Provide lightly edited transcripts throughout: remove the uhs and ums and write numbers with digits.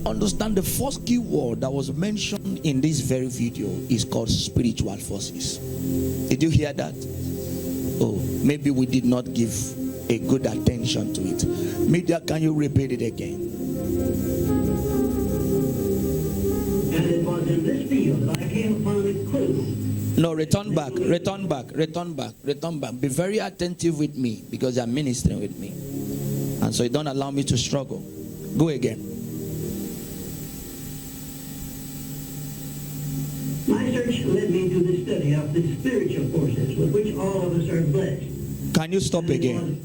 understand the first key word that was mentioned in this very video is called spiritual forces. Did you hear that? Oh, maybe we did not give a good attention to it. Media, can you repeat it again? And it was in this field that I came upon a clue. No, return back. Be very attentive with me because you are ministering with me. And so you don't allow me to struggle. Go again. My search led me to the study of the spiritual forces with which all of us are blessed. Can you stop again?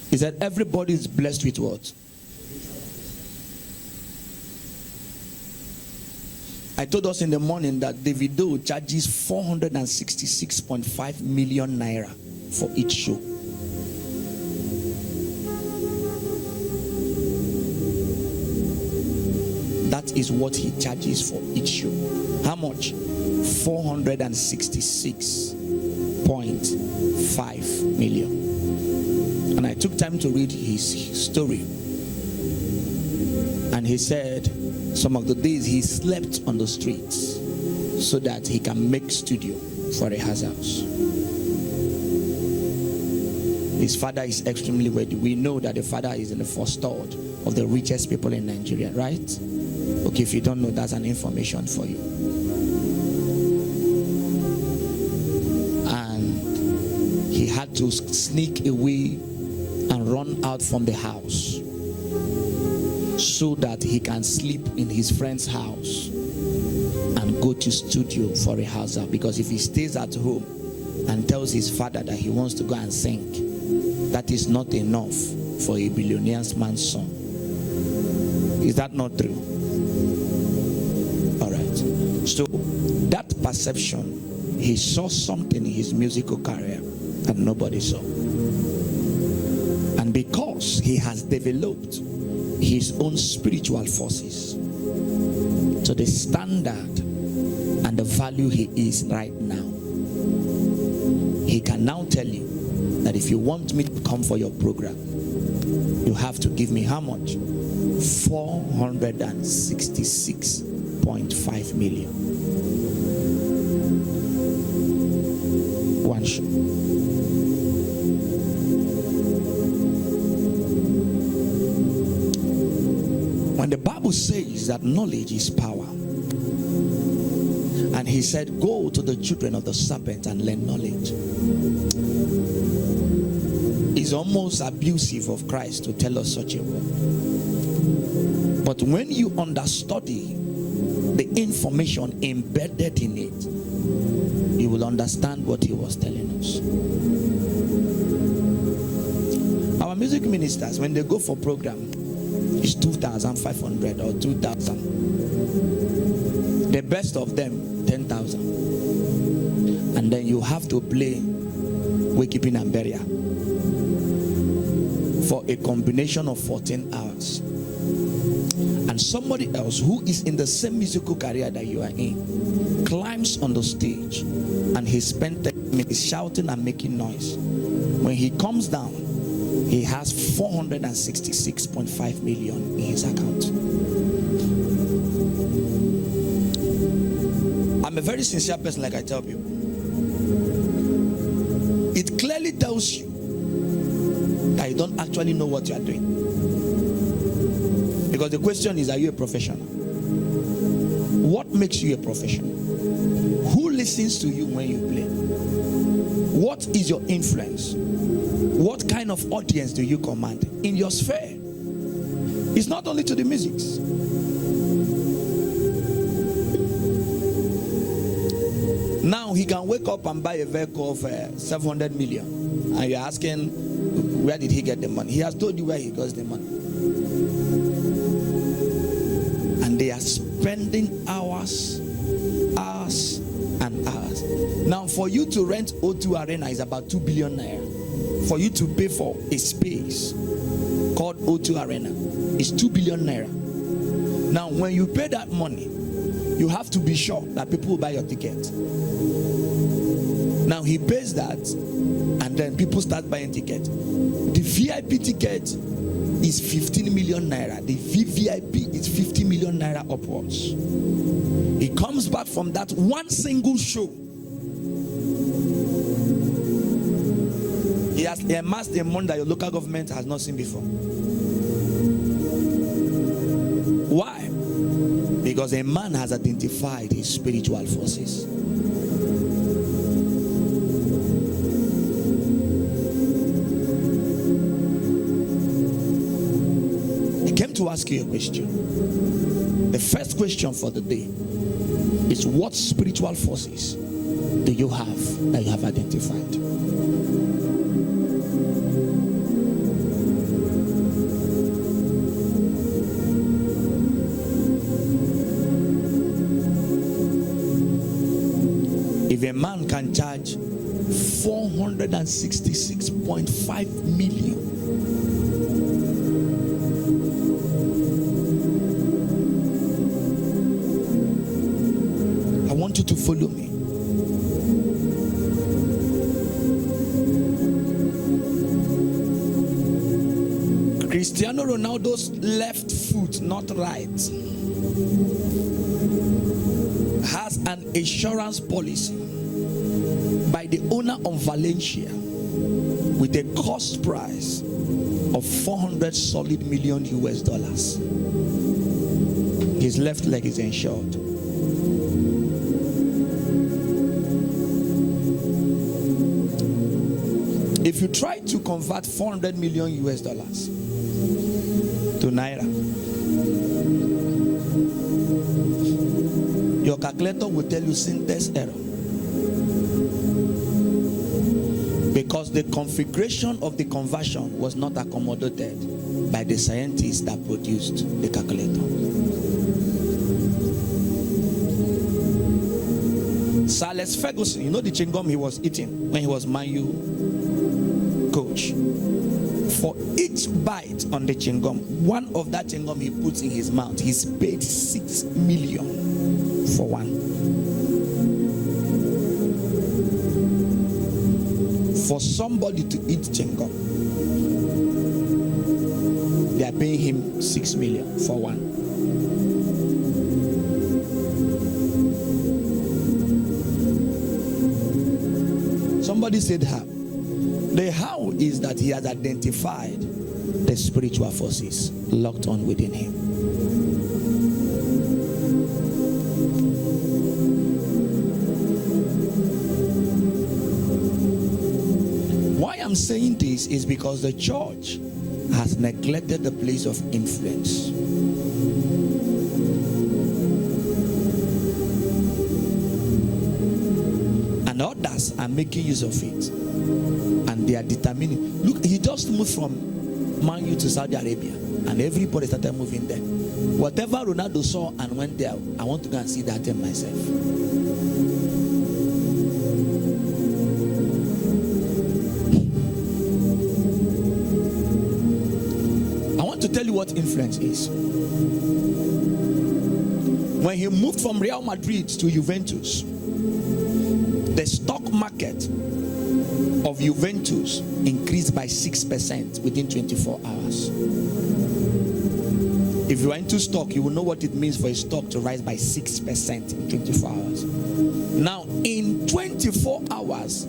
He said everybody is blessed with what? I told us in the morning that Davido charges 466.5 million naira for each show. That is what he charges for each show. How much? 466.5 million. And I took time to read his story. And he said some of the days he slept on the streets so that he can make studio for a house. His father is extremely wealthy. We know that the father is in the first third of the richest people in Nigeria, right? Okay, if you don't know, that's an information for you. And he had to sneak away and run out from the house so that he can sleep in his friend's house and go to studio for a house out. Because if he stays at home and tells his father that he wants to go and sing, that is not enough for a billionaire man's son. Is that not true? All right. So that perception, he saw something in his musical career that nobody saw. And because he has developed his own spiritual forces to the standard and the value he is right now, he can now tell you that if you want me to come for your program, you have to give me how much? 466.5 million. One show. When the Bible says that knowledge is power, and he said, go to the children of the serpent and learn knowledge, it's almost abusive of Christ to tell us such a word. But when you understudy the information embedded in it, you will understand what he was telling us. Our music ministers, when they go for program, it's 2,500 or 2,000. The best of them, 10,000. And then you have to play Wakekeeping and Burial for a combination of 14 hours. And somebody else who is in the same musical career that you are in climbs on the stage and he spent 10 minutes shouting and making noise. When he comes down, he has 466.5 million in his account. I'm a very sincere person, like I tell people. It clearly tells you that you don't actually know what you are doing. Because the question is, are you a professional? What makes you a professional? Who listens to you when you play? What is your influence? What kind of audience do you command in your sphere? It's not only to the musics. Now he can wake up and buy a vehicle of 700 million, and you're asking, where did he get the money? He has told you where he got the money. And they are spending hours and hours. Now for you to rent O2 Arena is about 2 billion naira. For you to pay for a space called O2 Arena is 2 billion naira. Now when you pay that money, you have to be sure that people will buy your ticket. Now he pays that, and then people start buying tickets. The VIP ticket is 15 million naira. The VVIP is 50 million naira upwards. He comes back from that one single show. He has amassed a money that your local government has not seen before. Why? Because a man has identified his spiritual forces. I came to ask you a question. The first question for the day is, what spiritual forces do you have that you have identified? If a man can charge 466.5 million, I want you to follow me. Cristiano Ronaldo's left foot, not right, has an insurance policy by the owner of Valencia with a cost price of 400 solid million US dollars. His left leg is insured. If you try to convert 400 million US dollars to naira, your calculator will tell you syntax error, because the configuration of the conversion was not accommodated by the scientists that produced the calculator. Sir Alex Ferguson, you know the chewing gum he was eating when he was Man U coach? For each bite on the chewing gum, one of that chewing gum he puts in his mouth, he's paid 6 million for one. For somebody to eat chewing gum, they are paying him 6 million for one. Somebody said how. The how is that he has identified the spiritual forces locked on within him. Why I'm saying this is because the church has neglected the place of influence. And others are making use of it. And they are determining. Look, he just moved from Man U to Saudi Arabia, and everybody started moving there. Whatever Ronaldo saw and went there, I want to go and see that in myself. I want to tell you what influence is. When he moved from Real Madrid to Juventus, the stock market of Juventus increased by 6% within 24 hours. If you are into stock, you will know what it means for a stock to rise by 6% in 24 hours. Now, in 24 hours,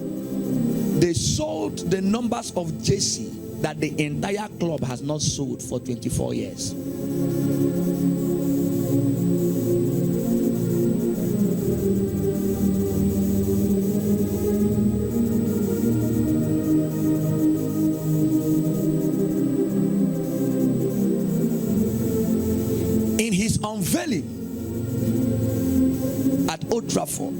they sold the numbers of jersey that the entire club has not sold for 24 years. At Old Trafford,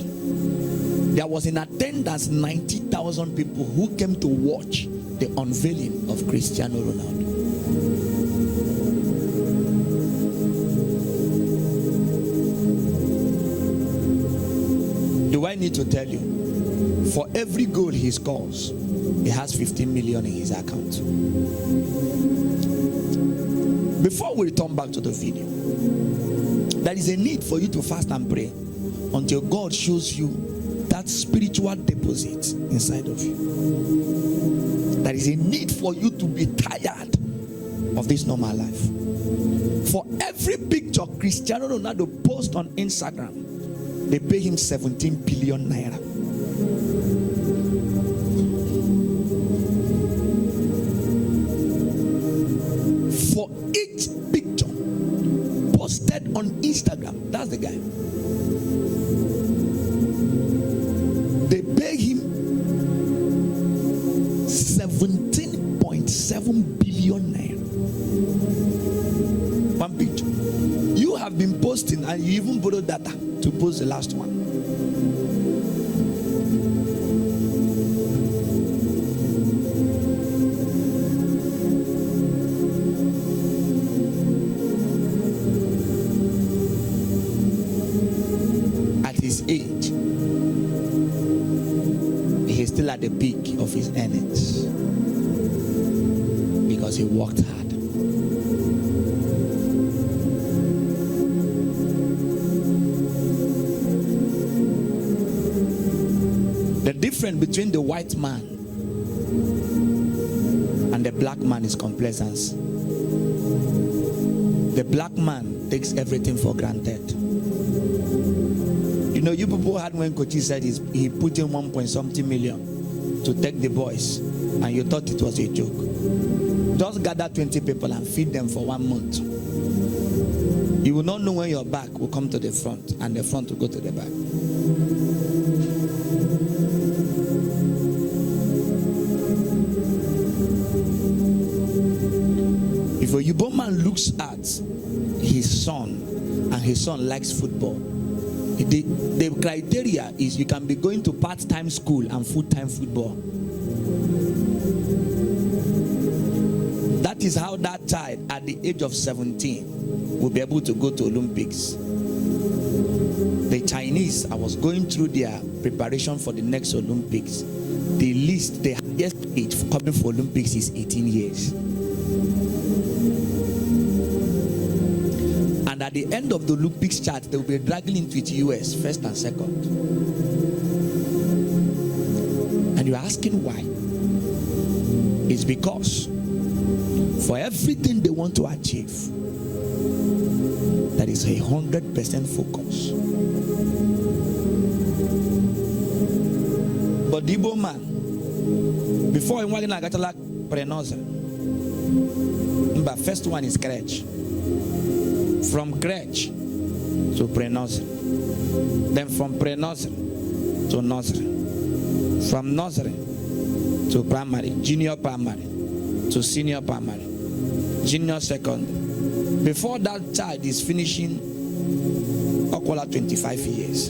there was in attendance 90,000 people who came to watch the unveiling of Cristiano Ronaldo. Do I need to tell you? For every goal he scores, he has 15 million in his account. Before we return back to the video, there is a need for you to fast and pray until God shows you that spiritual deposit inside of you. There is a need for you to be tired of this normal life. For every picture Cristiano Ronaldo posts on Instagram, they pay him 17 billion naira. For each picture posted on Instagram, that's the guy. They pay him 17.7 billion naira. One picture. You have been posting and you even borrowed data to post the last one. At his age, he's still at the peak of his earnings because he worked hard. The difference between the white man and the black man is complacency. The black man takes everything for granted. You know, you people had when Kochi said he put in 1.something million to take the boys, and you thought it was a joke. Just gather 20 people and feed them for 1 month. You will not know when your back will come to the front and the front will go to the back. If a Yoruba man looks at his son and his son likes football, the criteria is you can be going to part-time school and full-time football. That is how that child at the age of 17 will be able to go to Olympics. The Chinese, I was going through their preparation for the next Olympics. The highest age for coming for Olympics is 18 years. And at the end of the Olympics chart, they will be dragging into it US first and second. And you're asking why? It's because for everything they want to achieve, that is 100% focus. But the Igbo man, before he went in, I got like prenosa. But first one is crèche. From crèche to pre-nursery, then from pre-nursery to nursery, from nursery to primary, junior primary to senior primary, junior secondary. Before that child is finishing, I'll call it 25 years.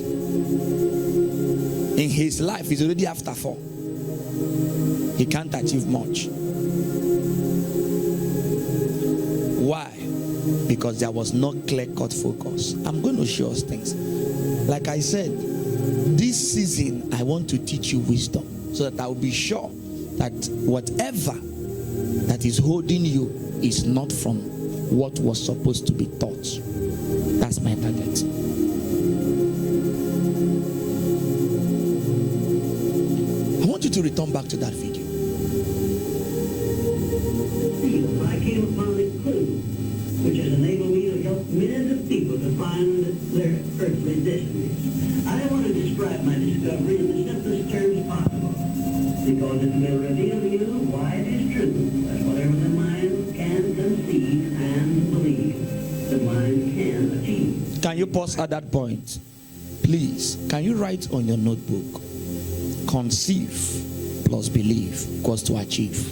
In his life, he's already after 4. He can't achieve much. Why? Because there was no clear-cut focus. I'm going to show us things. Like I said, this season I want to teach you wisdom so that I will be sure that whatever that is holding you is not from what was supposed to be taught. That's my target. I want you to return back to that video. I came upon a clue which has enabled me to help millions of people to find their earthly destinies. I want to describe my discovery in the simplest terms possible, because it will reveal to you why it is true that whatever the mind can conceive and believe, the mind can achieve. Can you pause at that point? Please, can you write on your notebook, conceive plus believe equals to achieve.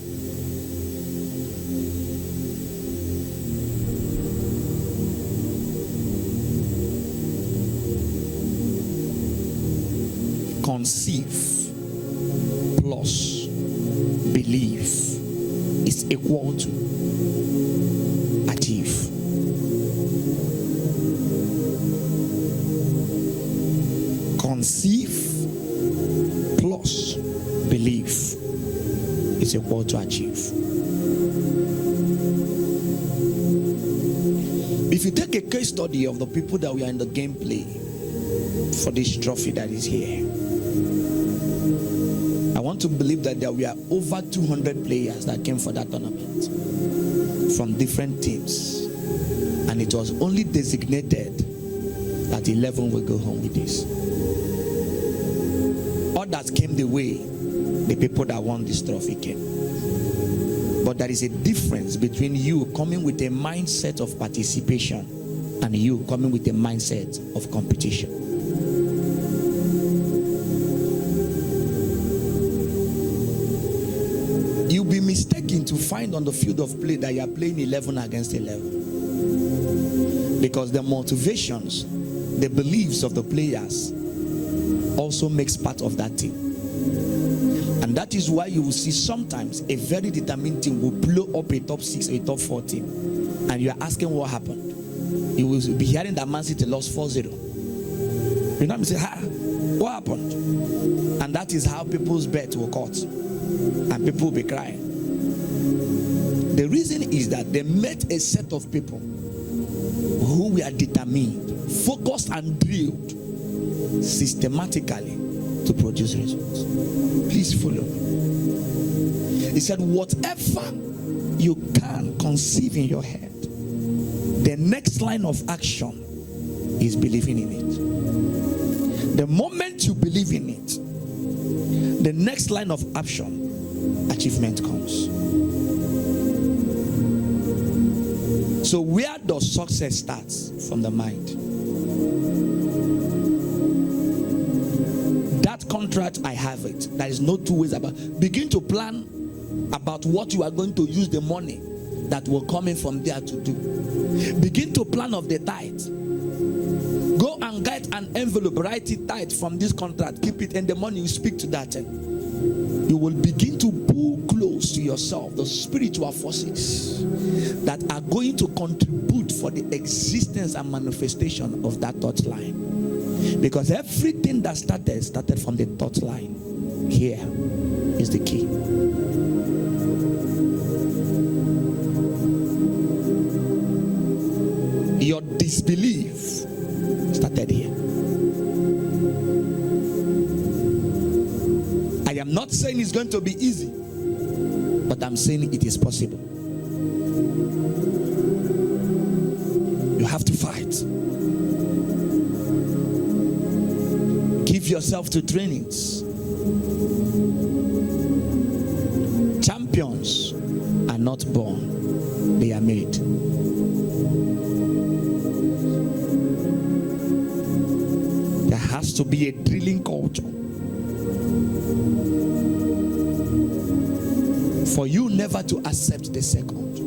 Conceive plus believe is equal to achieve. Conceive plus believe is equal to achieve. If you take a case study of the people that we are in the gameplay for this trophy that is here, I want to believe that there were over 200 players that came for that tournament from different teams, and it was only designated that 11 will go home with this. Others came the way the people that won this trophy came. But there is a difference between you coming with a mindset of participation and you coming with a mindset of competition. You'll be mistaken to find on the field of play that you are playing 11 against 11. Because the motivations, the beliefs of the players also makes part of that team. And that is why you will see sometimes a very determined team will blow up a top 6 or a top 4 team. And you are asking what happened. You will be hearing that Man City lost 4-0. You know what I'm saying? What happened? And that is how people's bet will cut. And people will be crying. The reason is that they met a set of people who were determined, focused and drilled systematically to produce results. Please follow me. He said, whatever you can conceive in your head, the next line of action is believing in it. The moment you believe in it, the next line of action, achievement comes. So where does success start? From the mind. That contract, I have it. There is no two ways about it. Begin to plan about what you are going to use the money that will come in from there to do. Begin to plan of the tithe. Go and get an envelope, write it tight from this contract, keep it, and the money you speak to that. You will begin to pull close to yourself the spiritual forces that are going to contribute for the existence and manifestation of that thought line. Because everything that started from the thought line. Here is the key. Your disbelief started here. I am not saying it's going to be easy, but I'm saying it is possible. You have to fight. Give yourself to trainings. Champions are not born, they are made. There has to be a drilling culture for you never to accept the second.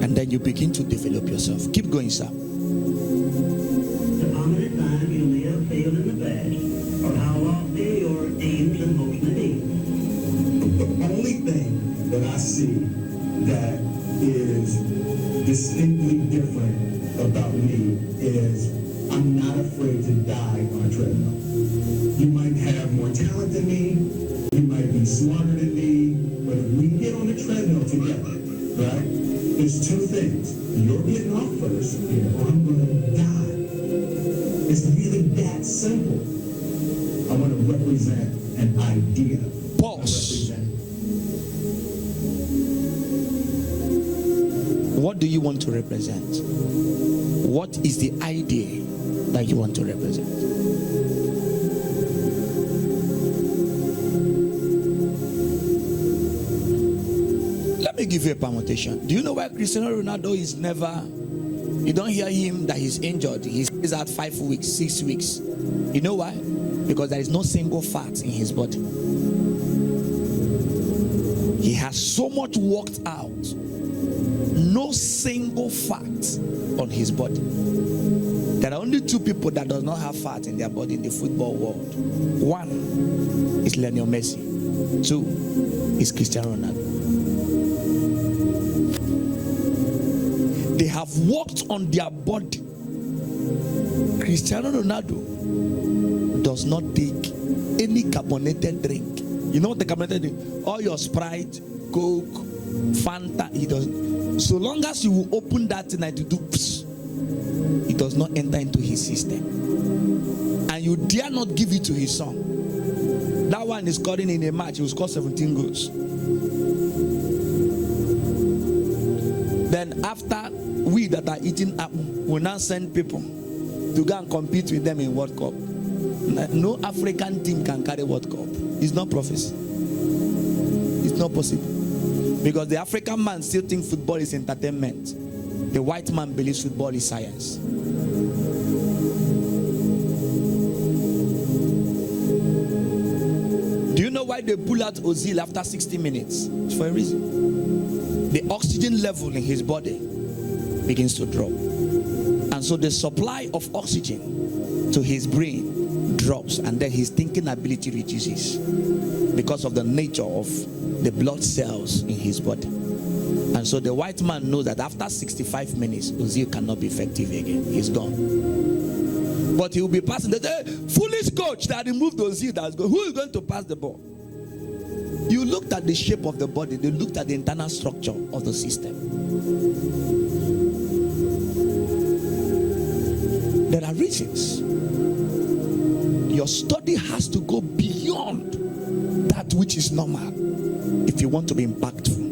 And then you begin to develop yourself. Keep going, sir. The prominent times you may have failed in the past, or how lofty your aims and hopes may be. The only thing that I see that is distinctly different about me is I'm not afraid to die on a treadmill. You might have more talent than me, you might be smarter than me, but if we get on the treadmill together, right, there's two things. You're getting off first, or I'm going to die. It's really that simple. I want to represent an idea. Pause. What do you want to represent? What is the idea that you want to represent? Let me give you a permutation. Do you know why Cristiano Ronaldo is never, you don't hear him that he's injured. He's out 5 weeks, 6 weeks. You know why? Because there is no single fat in his body. He has so much worked out. No single fat on his body. There are only 2 people that does not have fat in their body in the football world. 1 is Lionel Messi. 2 is Cristiano Ronaldo. They have worked on their body. Cristiano Ronaldo does not take any carbonated drink. You know what the carbonated drink? All your Sprite, Coke, Fanta, he doesn't. So long as you will open that thing and you do, it does not enter into his system. And you dare not give it to his son. That one is scoring in a match. He will score 17 goals. Then after, we that are eating apple will now send people to go and compete with them in World Cup. No African team can carry World Cup. It's not prophecy. It's not possible. Because the African man still thinks football is entertainment. The white man believes football is science. Do you know why they pull out Ozil after 60 minutes? It's for a reason. The oxygen level in his body begins to drop. And so the supply of oxygen to his brain drops, and then his thinking ability reduces because of the nature of the blood cells in his body. And so the white man knows that after 65 minutes, Ozil cannot be effective again. He's gone. But he will be passing the day. Foolish coach that removed Ozil. Who is going to pass the ball? You looked at the shape of the body. They looked at the internal structure of the system. There are reasons. Your study has to go beyond that which is normal if you want to be impactful.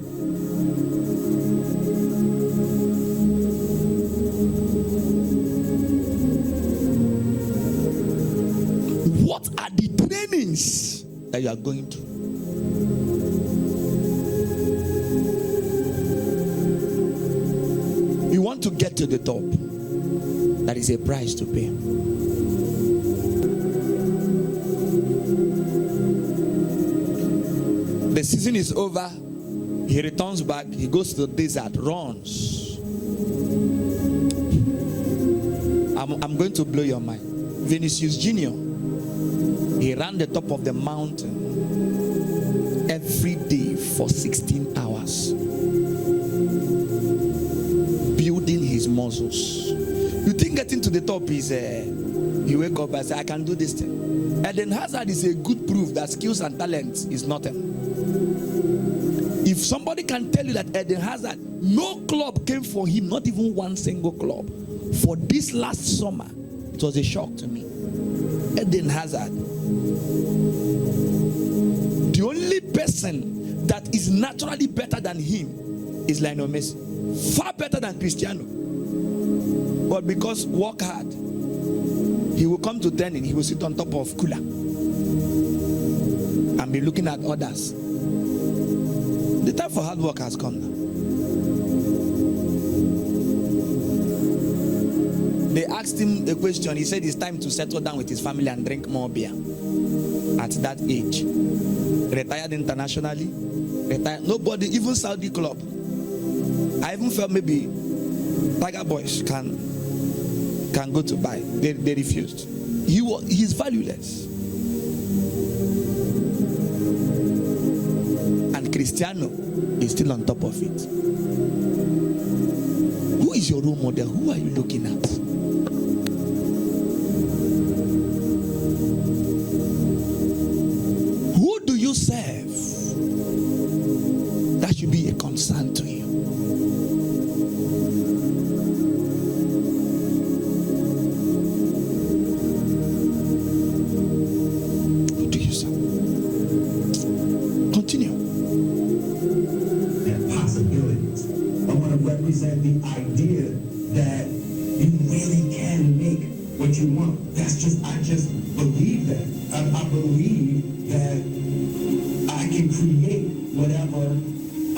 What are the trainings that you are going through? You want to get to the top. That is a price to pay. The season is over. He returns back. He goes to the desert, runs. I'm going to blow your mind. Vinicius Jr. He ran the top of the mountain every day for 16 hours, building his muscles. You think getting to the top is you wake up and say, I can do this thing. Eden Hazard is a good proof that skills and talent is nothing. If somebody can tell you that Eden Hazard, no club came for him, not even one single club, for this last summer, it was a shock to me. Eden Hazard. The only person that is naturally better than him is Lionel Messi. Far better than Cristiano. But because work hard, he will come to training, he will sit on top of cooler and be looking at others. The time for hard work has come now. They asked him a question. He said it's time to settle down with his family and drink more beer. At that age, retired internationally, retired. Nobody, even Saudi club. I even felt maybe Tiger Boys can go to buy. They refused. He's valueless. And Cristiano is still on top of it. Who is your role model? Who are you looking at? Who do you serve? That should be a concern to you. Who do you serve? Continue. And possibilities. I want to represent the idea that you really can make what you want. I just believe that. I believe that I can create whatever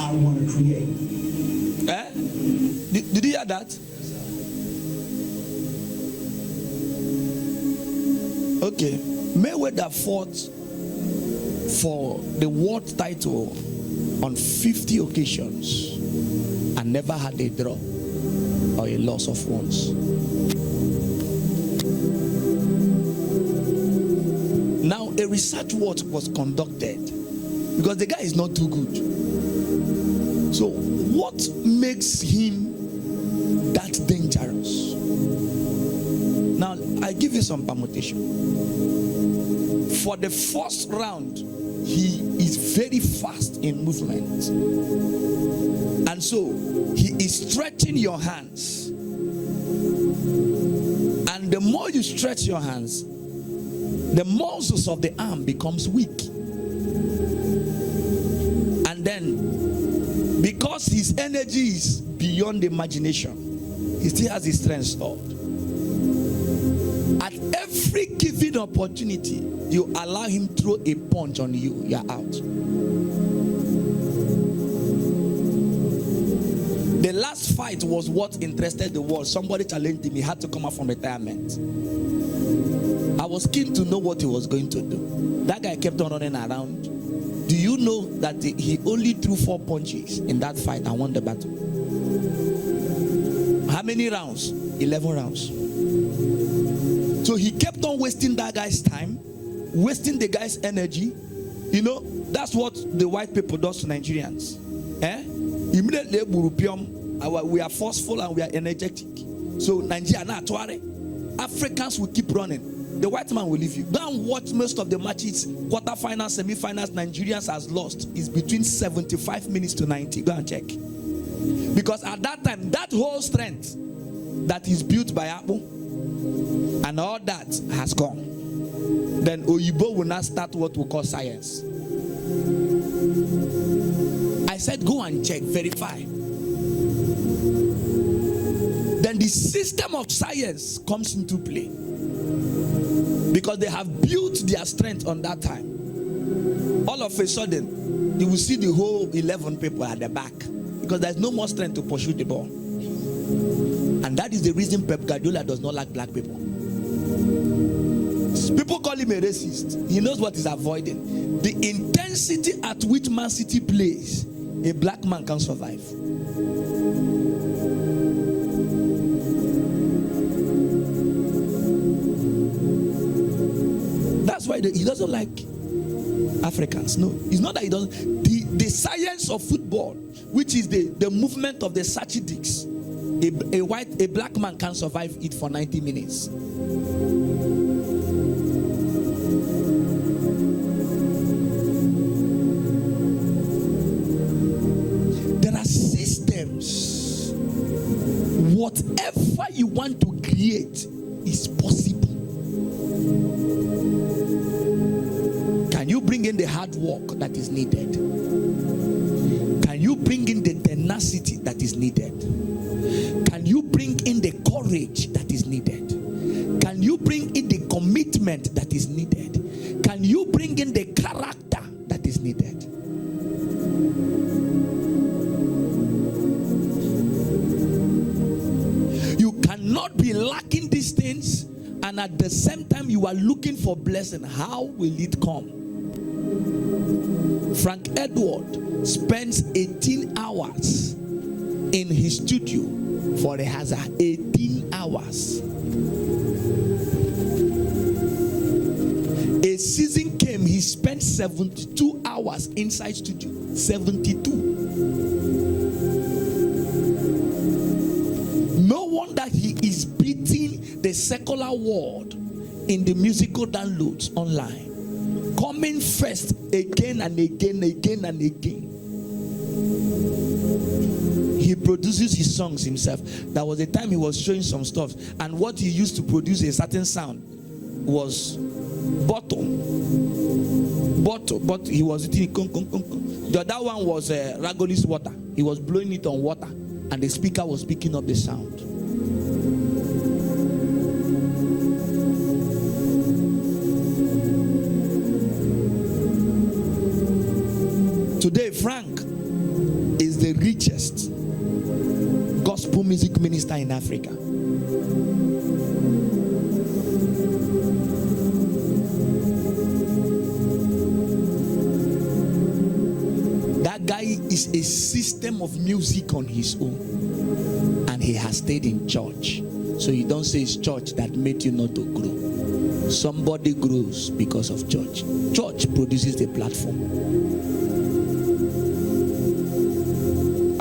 I want to create. Did you hear that? Okay. Mayweather fought for the world title on 50 occasions and never had a draw or a loss of once. Now, a research work was conducted because the guy is not too good. So, what makes him that dangerous? Now, I give you some permutation. For the first round, he is very fast in movement. And so, he is stretching your hands. And the more you stretch your hands, the muscles of the arm becomes weak. And then, because his energy is beyond imagination, he still has his strength stored. At every given opportunity, you allow him to throw a punch on you, you're out. The last fight was what interested the world. Somebody challenged him. He had to come out from retirement. I was keen to know what he was going to do. That guy kept on running around. Do you know that he only threw 4 punches in that fight and won the battle? How many rounds? 11 rounds. So he kept on wasting that guy's time, wasting the guy's energy. You know, that's what the white people does to Nigerians. Immediately, we are forceful and we are energetic. So Nigeria, Africans will keep running. The white man will leave you. Go and watch most of the matches, quarterfinals, semi-finals, Nigerians has lost. It's between 75 minutes to 90. Go and check. Because at that time, that whole strength that is built by Apple and all that has gone. Then Oyibo will now start what we call science. I said, go and check, verify. Then the system of science comes into play. Because they have built their strength on that time. All of a sudden, you will see the whole 11 people at the back. Because there's no more strength to pursue the ball. And that is the reason Pep Guardiola does not like black people. People call him a racist. He knows what he's avoiding. The intensity at which Man City plays, a black man can survive. That's why he doesn't like Africans. No, it's not that he doesn't. The science of football, which is the movement of the Sachidix, a black man can survive it for 90 minutes. There are systems. Whatever you want to create is possible. Can you bring in the hard work that is needed? Can you bring in the tenacity that is needed? Can you bring in the courage that is needed? Can you bring in the commitment that is needed? Can you bring in the character that is needed? You cannot be lacking these things and at the same time you are looking for blessing. How will it come? Frank Edward spends 18 hours in his studio for a hazard. 18 hours. A season came, he spent 72 hours inside studio. 72. No wonder he is beating the secular world in the musical downloads online. Coming first again and again, again and again. He produces his songs himself. There was a time he was showing some stuff, and what he used to produce a certain sound was bottle. But he was eating the other one was Ragolis water. He was blowing it on water, and the speaker was picking up the sound. Today, Frank is the richest gospel music minister in Africa. That guy is a system of music on his own, and he has stayed in church. So you don't say it's church that made you not to grow. Somebody grows because of church. Church produces the platform.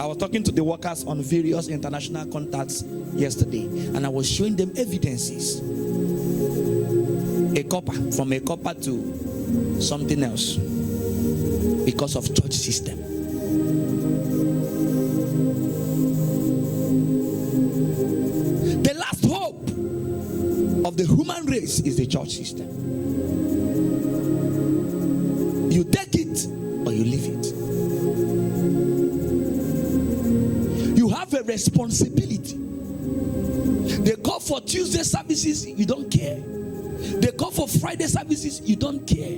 I was talking to the workers on various international contacts yesterday, and I was showing them evidences. A copper, from a copper to something else, because of church system. The last hope of the human race is the church system. You take it or you leave it. responsibility. They call for Tuesday services, you don't care. They call for Friday services, you don't care.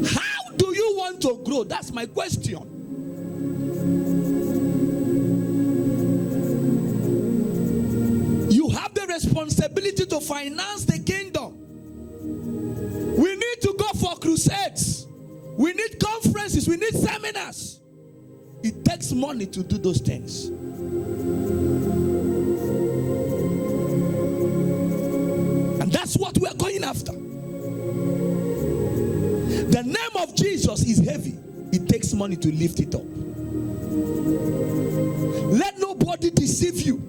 How do you want to grow? That's my question. You have the responsibility to finance the kingdom. We need to go for crusades. We need conferences. We need seminars. It takes money to do those things. And that's what we're going after. The name of Jesus is heavy. It takes money to lift it up. Let nobody deceive you.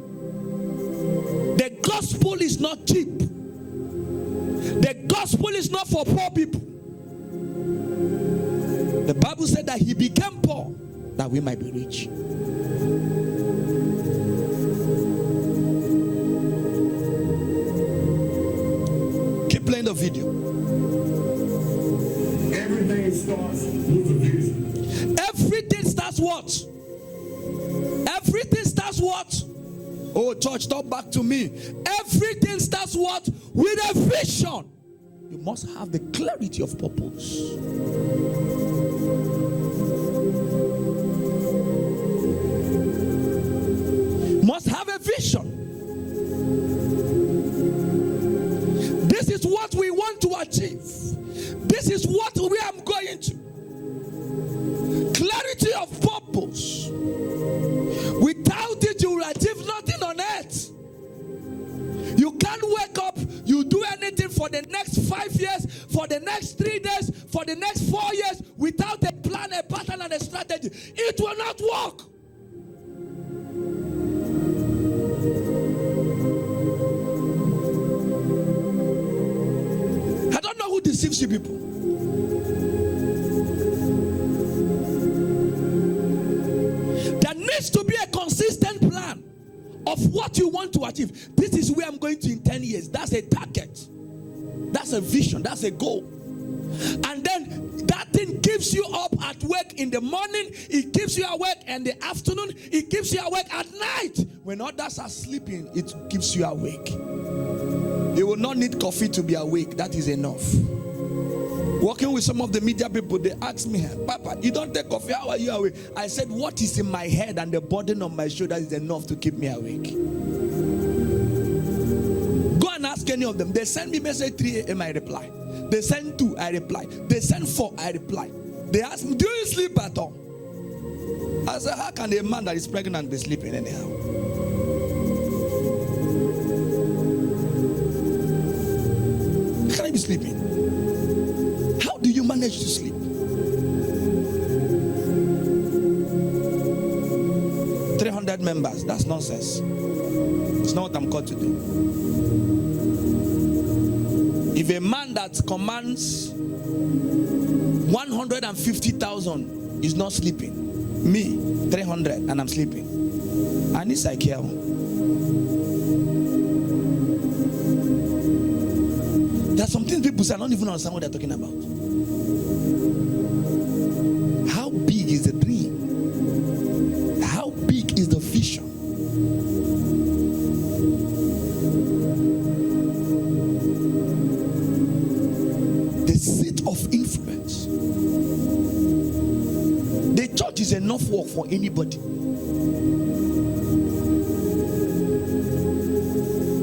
The gospel is not cheap. The gospel is not for poor people. The Bible said that he became poor that we might be rich. Keep playing the video. Everything starts with a vision. Everything starts what? Everything starts what? Oh, church, talk back to me. Everything starts what? With a vision. You must have the clarity of purpose. Must have a vision. This is what we want to achieve. This is what we are going to. Clarity of purpose. Without it, you will achieve nothing on earth. You can't wake up, you do anything for the next 5 years, for the next 3 days, for the next 4 years, without a plan, a pattern, and a strategy. It will not work. I don't know who deceives you people. There needs to be a consistent plan of what you want to achieve. This is where I'm going to in 10 years. That's a target. That's a vision. That's a goal. And then that thing keeps you up at work in the morning. It keeps you awake in the afternoon. It keeps you awake at night. When others are sleeping, it keeps you awake. You will not need coffee to be awake. That is enough. Working with some of the media people, they ask me, Papa, you don't take coffee, how are you awake? I said, what is in my head and the burden on my shoulder is enough to keep me awake. Go and ask any of them. They send me message 3 a.m. I reply. They send 2, I reply. They send 4, I reply. They ask me, do you sleep at all? I said, how can a man that is pregnant be sleeping anyhow? How can I be sleeping? How do you manage to sleep? Members, that's nonsense. It's not what I'm called to do. If a man that commands 150,000 is not sleeping, me 300 and I'm sleeping, I need cycle. There are some things people say I don't even understand what they're talking about. How big is the dream? How big is the vision? The seat of influence. The church is enough work for anybody.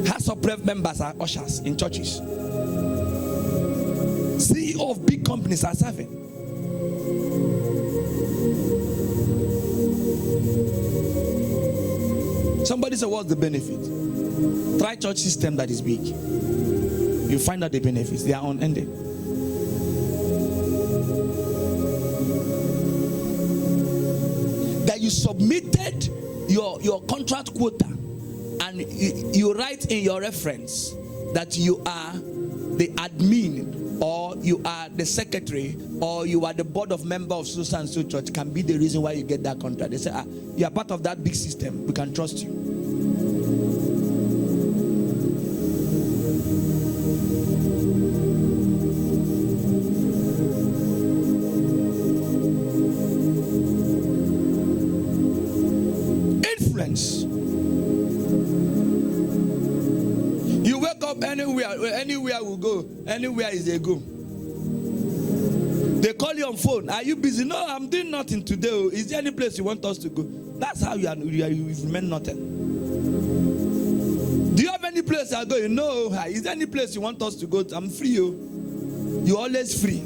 House of Prayer members are ushers in churches. CEO of big companies are serving. Somebody said, what's the benefit? Try church system that is big. You find out the benefits. They are unending. That you submitted your contract quota and you write in your reference that you are the admin, or you are the secretary, or you are the board of member of so and so church, can be the reason why you get that contract. They say, you are part of that big system. We can trust you. anywhere we go, anywhere is a go. They call you on phone. Are you busy? No, I'm doing nothing today. Is there any place you want us to go? That's how you've remained nothing. Do you have any place I go? No. Is there any place you want us to go? I'm free. You're always free.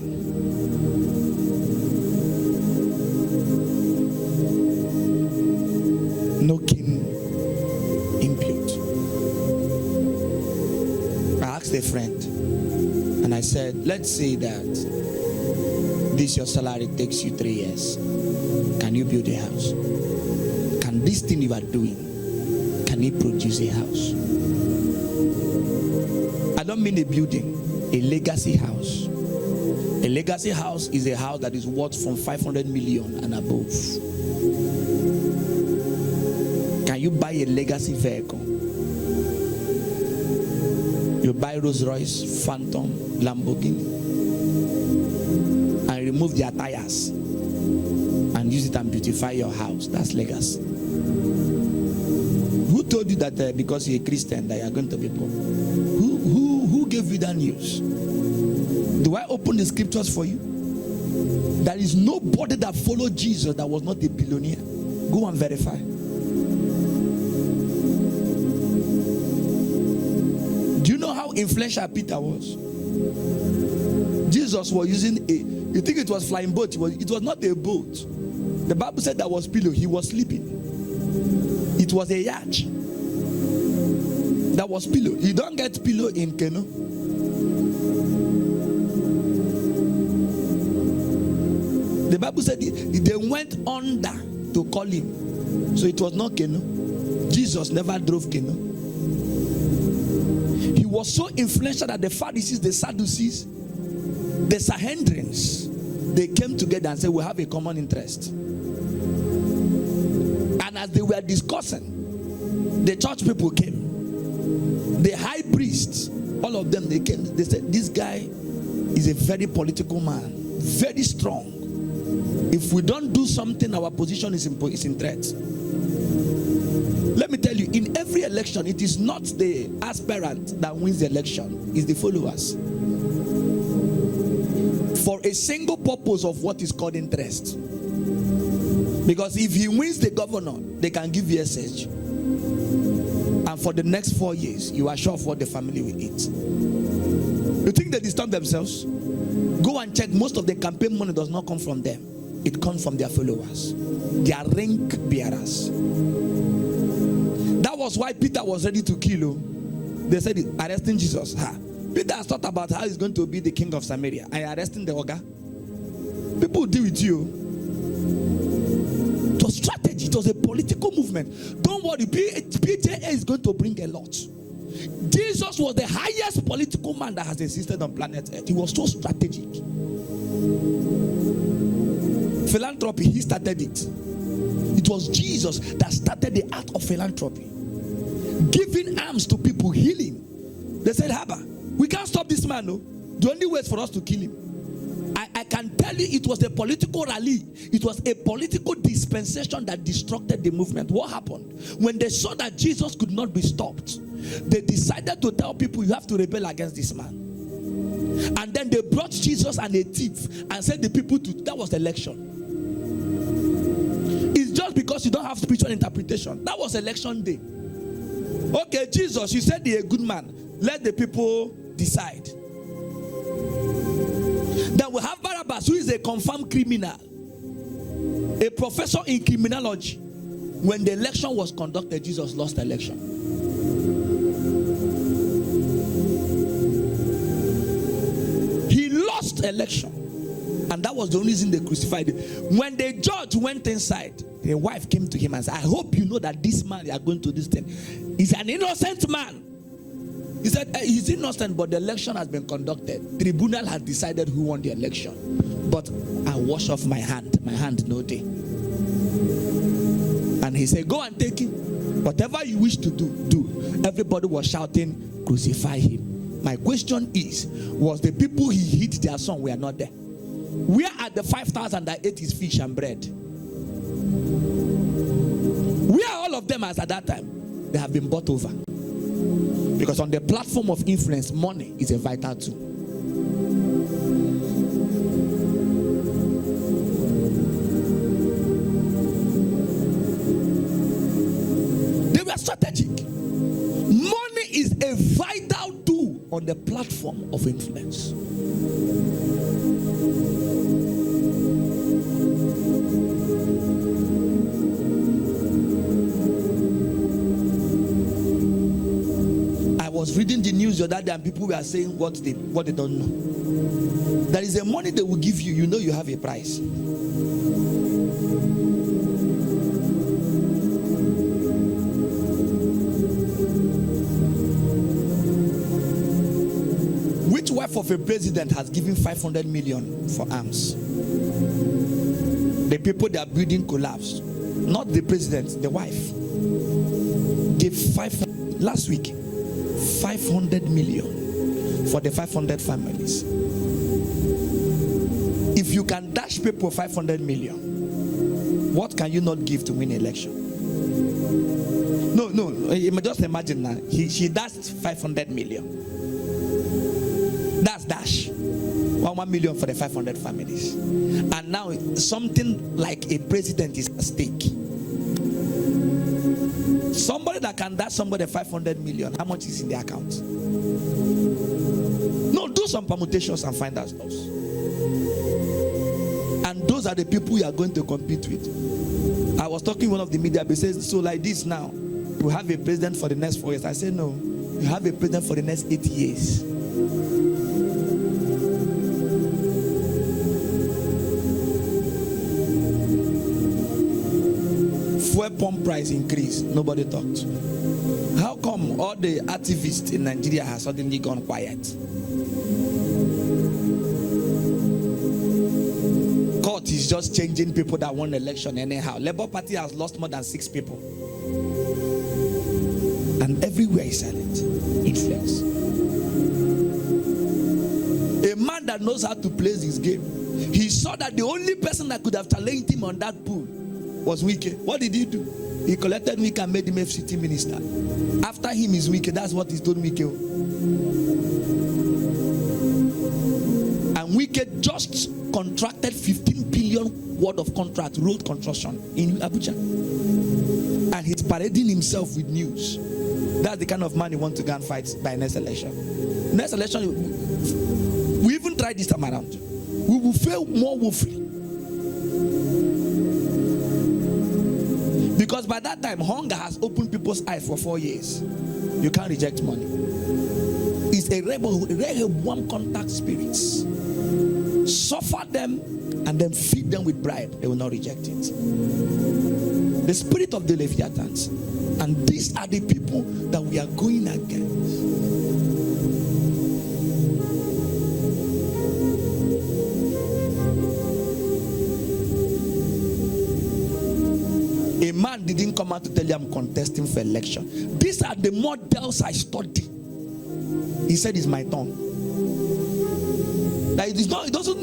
No king impute. I asked a friend and I said, let's say that this your salary takes you 3 years. Can you build a house? Can this thing you are doing, can it produce a house? I don't mean a building, a legacy house. A legacy house is a house that is worth from 500 million and above. Can you buy a legacy vehicle? You buy Rolls Royce, Phantom, Lamborghini, and remove their tires and use it and beautify your house. That's legacy. Who told you that because you're a Christian that you are going to be poor? Who gave you that news? Do I open the scriptures for you? There is nobody that followed Jesus that was not a billionaire. Go and verify. Do you know how influential Peter was? Jesus was using you think it was flying boat? It was not a boat. The Bible said that was pillow. He was sleeping. It was a yacht. That was pillow. You don't get pillow in canoe. The Bible said they went under to call him. So it was not canoe. Jesus never drove canoe. He was so influential that the Pharisees, the Sadducees, the Sanhedrins, they came together and said, we have a common interest. And as they were discussing, the church people came. The high priests, all of them, they came. They said, this guy is a very political man, very strong. If we don't do something, our position is in threat. Let me tell you, in every election, it is not the aspirant that wins the election, it's the followers. For a single purpose of what is called interest. Because if he wins the governor, they can give you SH. And for the next 4 years, you are sure of what the family will eat. You think they disturb themselves? Go and check. Most of the campaign money does not come from them. It comes from their followers. Their rank bearers. That was why Peter was ready to kill. They said, arresting Jesus. Peter has thought about how he's going to be the king of Samaria. And arresting the ogre. People deal with you. It was strategy. It was a political movement. Don't worry. PJA is going to bring a lot. Jesus was the highest political man that has existed on planet Earth. He was so strategic. Philanthropy, he started it. It was Jesus that started the art of philanthropy. Giving alms to people, healing. They said, Haba, we can't stop this man, no. The only way is for us to kill him. I can tell you it was a political rally. It was a political dispensation that destructed the movement. What happened? When they saw that Jesus could not be stopped, they decided to tell people, you have to rebel against this man. And then they brought Jesus and a thief and said the people to, that was the election. It's just because you don't have spiritual interpretation. That was election day. Okay, Jesus, you said you're a good man. Let the people decide. Then we have Barabbas, who is a confirmed criminal, a professor in criminology. When the election was conducted, Jesus lost the election. He lost election. And that was the only reason they crucified him. When the judge went inside, the wife came to him and said, I hope you know that this man you are going to this thing is an innocent man. He said, he's innocent, but the election has been conducted. Tribunal has decided who won the election. But I wash off my hand no day. And he said, go and take him. Whatever you wish to do, do. Everybody was shouting, crucify him. My question is, was the people he hid their son were not there? Where are the 5,000 that ate his fish and bread? Where are all of them as at that time? They have been bought over. Because on the platform of influence, money is a vital tool. They were strategic. Money is a vital tool on the platform of influence. I was reading the news the other day and people were saying what they don't know. There is a money they will give you, you know you have a price. Which wife of a president has given 500 million for arms? The people they are building collapsed. Not the president, the wife. Gave last week 500 million for the 500 families. If you can dash people 500 million, what can you not give to win an election? No, just imagine now. She dashed 500 million. That's dash. 1 million for the 500 families. And now something like a president is at stake. Somebody that can dash somebody 500 million, how much is in the account? No, do some permutations and find out those. And those are the people you are going to compete with. I was talking to one of the media, they says, so like this now, you have a president for the next 4 years. I said, no, you have a president for the next 8 years. Fuel pump price increase, nobody talked. How come all the activists in Nigeria have suddenly gone quiet? Court is just changing people that won election anyhow. Labour Party has lost more than 6 people. And everywhere is silent. Influence. A man that knows how to play this game. He saw that the only person that could have challenged him on that pool was Wike. What did he do? He collected Wike and made him FCT minister. After him is Wike. That's what he's done Wike. And Wike just contracted 15 billion worth of contract, road construction in Abuja. And he's parading himself with news. That's the kind of man he wants to go and fight by next election. Next election, we even tried this time around. We will fail more woefully. Because by that time, hunger has opened people's eyes for 4 years. You can't reject money. It's a one contact spirits. Suffer them and then feed them with bribe. They will not reject it. The spirit of the Leviathans. And these are the people that we are going against. A man didn't come out to tell you I'm contesting for election. These are the models I study. He said it's my turn. That it is not, it doesn't